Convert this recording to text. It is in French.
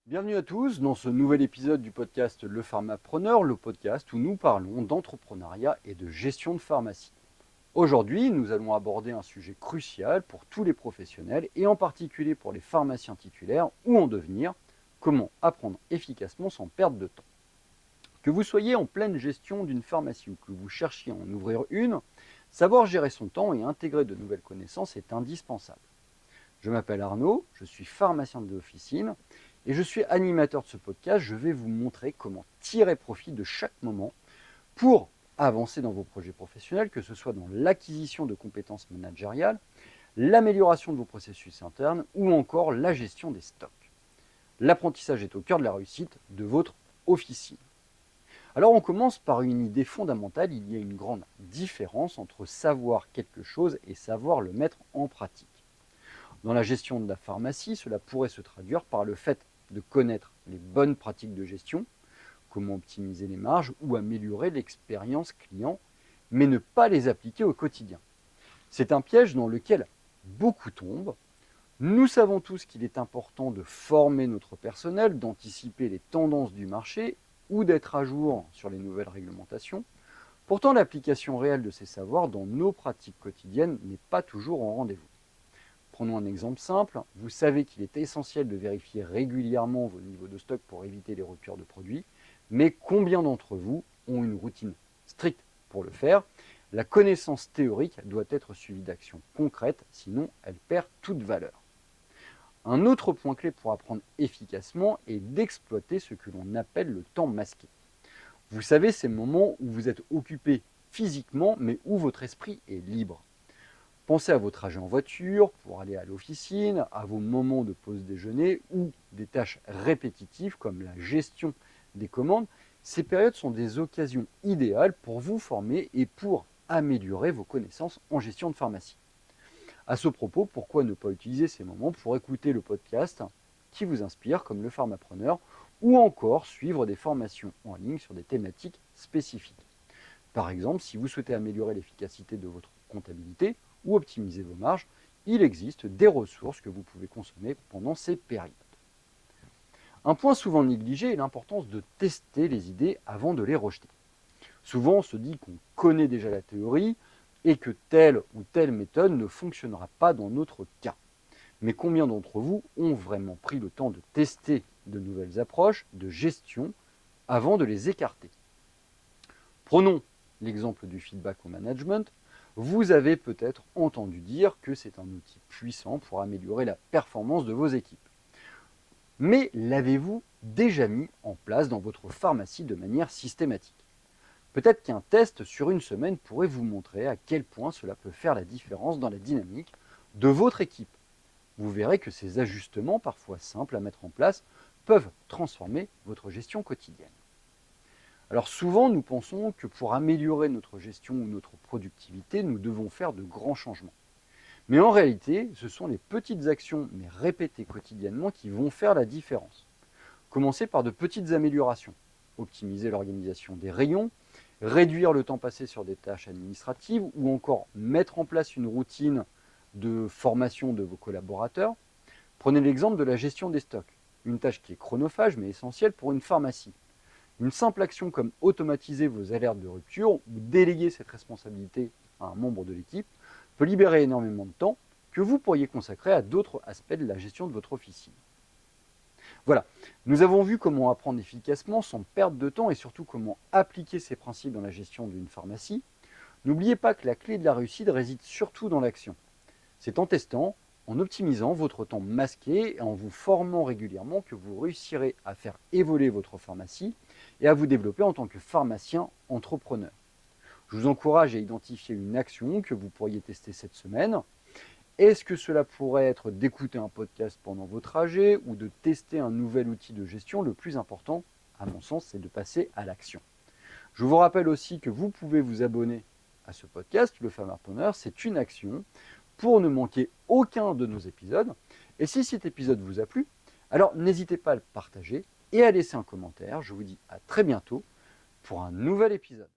Bienvenue à tous dans ce nouvel épisode du podcast Le Pharmapreneur, le podcast où nous parlons d'entrepreneuriat et de gestion de pharmacie. Aujourd'hui, nous allons aborder un sujet crucial pour tous les professionnels et en particulier pour les pharmaciens titulaires ou en devenir, comment apprendre efficacement sans perdre de temps. Que vous soyez en pleine gestion d'une pharmacie ou que vous cherchiez à en ouvrir une, savoir gérer son temps et intégrer de nouvelles connaissances est indispensable. Je m'appelle Arnaud, je suis pharmacien d'officine et je suis animateur de ce podcast. Je vais vous montrer comment tirer profit de chaque moment pour avancer dans vos projets professionnels, que ce soit dans l'acquisition de compétences managériales, l'amélioration de vos processus internes ou encore la gestion des stocks. L'apprentissage est au cœur de la réussite de votre officine. Alors on commence par une idée fondamentale, il y a une grande différence entre savoir quelque chose et savoir le mettre en pratique. Dans la gestion de la pharmacie, cela pourrait se traduire par le fait de connaître les bonnes pratiques de gestion, comment optimiser les marges ou améliorer l'expérience client, mais ne pas les appliquer au quotidien. C'est un piège dans lequel beaucoup tombent. Nous savons tous qu'il est important de former notre personnel, d'anticiper les tendances du marché ou d'être à jour sur les nouvelles réglementations. Pourtant, l'application réelle de ces savoirs dans nos pratiques quotidiennes n'est pas toujours au rendez-vous. Prenons un exemple simple. Vous savez qu'il est essentiel de vérifier régulièrement vos niveaux de stock pour éviter les ruptures de produits, mais combien d'entre vous ont une routine stricte pour le faire? La connaissance théorique doit être suivie d'actions concrètes, sinon elle perd toute valeur. Un autre point clé pour apprendre efficacement est d'exploiter ce que l'on appelle le temps masqué. Vous savez, ces moments où vous êtes occupé physiquement, mais où votre esprit est libre. Pensez à vos trajets en voiture pour aller à l'officine, à vos moments de pause déjeuner ou des tâches répétitives comme la gestion des commandes. Ces périodes sont des occasions idéales pour vous former et pour améliorer vos connaissances en gestion de pharmacie. À ce propos, pourquoi ne pas utiliser ces moments pour écouter le podcast qui vous inspire comme le Pharmapreneur ou encore suivre des formations en ligne sur des thématiques spécifiques. Par exemple, si vous souhaitez améliorer l'efficacité de votre comptabilité ou optimiser vos marges, il existe des ressources que vous pouvez consommer pendant ces périodes. Un point souvent négligé est l'importance de tester les idées avant de les rejeter. Souvent, on se dit qu'on connaît déjà la théorie et que telle ou telle méthode ne fonctionnera pas dans notre cas. Mais combien d'entre vous ont vraiment pris le temps de tester de nouvelles approches de gestion avant de les écarter? Prenons l'exemple du feedback au management. Vous avez peut-être entendu dire que c'est un outil puissant pour améliorer la performance de vos équipes. Mais l'avez-vous déjà mis en place dans votre pharmacie de manière systématique? Peut-être qu'un test sur une semaine pourrait vous montrer à quel point cela peut faire la différence dans la dynamique de votre équipe. Vous verrez que ces ajustements, parfois simples à mettre en place, peuvent transformer votre gestion quotidienne. Alors souvent, nous pensons que pour améliorer notre gestion ou notre productivité, nous devons faire de grands changements. Mais en réalité, ce sont les petites actions, mais répétées quotidiennement, qui vont faire la différence. Commencez par de petites améliorations. Optimiser l'organisation des rayons, réduire le temps passé sur des tâches administratives ou encore mettre en place une routine de formation de vos collaborateurs. Prenez l'exemple de la gestion des stocks, une tâche qui est chronophage mais essentielle pour une pharmacie. Une simple action comme automatiser vos alertes de rupture ou déléguer cette responsabilité à un membre de l'équipe peut libérer énormément de temps que vous pourriez consacrer à d'autres aspects de la gestion de votre officine. Voilà, nous avons vu comment apprendre efficacement sans perdre de temps et surtout comment appliquer ces principes dans la gestion d'une pharmacie. N'oubliez pas que la clé de la réussite réside surtout dans l'action. C'est en testant, en optimisant votre temps masqué et en vous formant régulièrement que vous réussirez à faire évoluer votre pharmacie et à vous développer en tant que pharmacien entrepreneur. Je vous encourage à identifier une action que vous pourriez tester cette semaine. Est-ce que cela pourrait être d'écouter un podcast pendant vos trajets ou de tester un nouvel outil de gestion? Le plus important, à mon sens, c'est de passer à l'action. Je vous rappelle aussi que vous pouvez vous abonner à ce podcast, le Pharmapreneur, c'est une action pour ne manquer aucun de nos épisodes. Et si cet épisode vous a plu, alors n'hésitez pas à le partager et à laisser un commentaire. Je vous dis à très bientôt pour un nouvel épisode.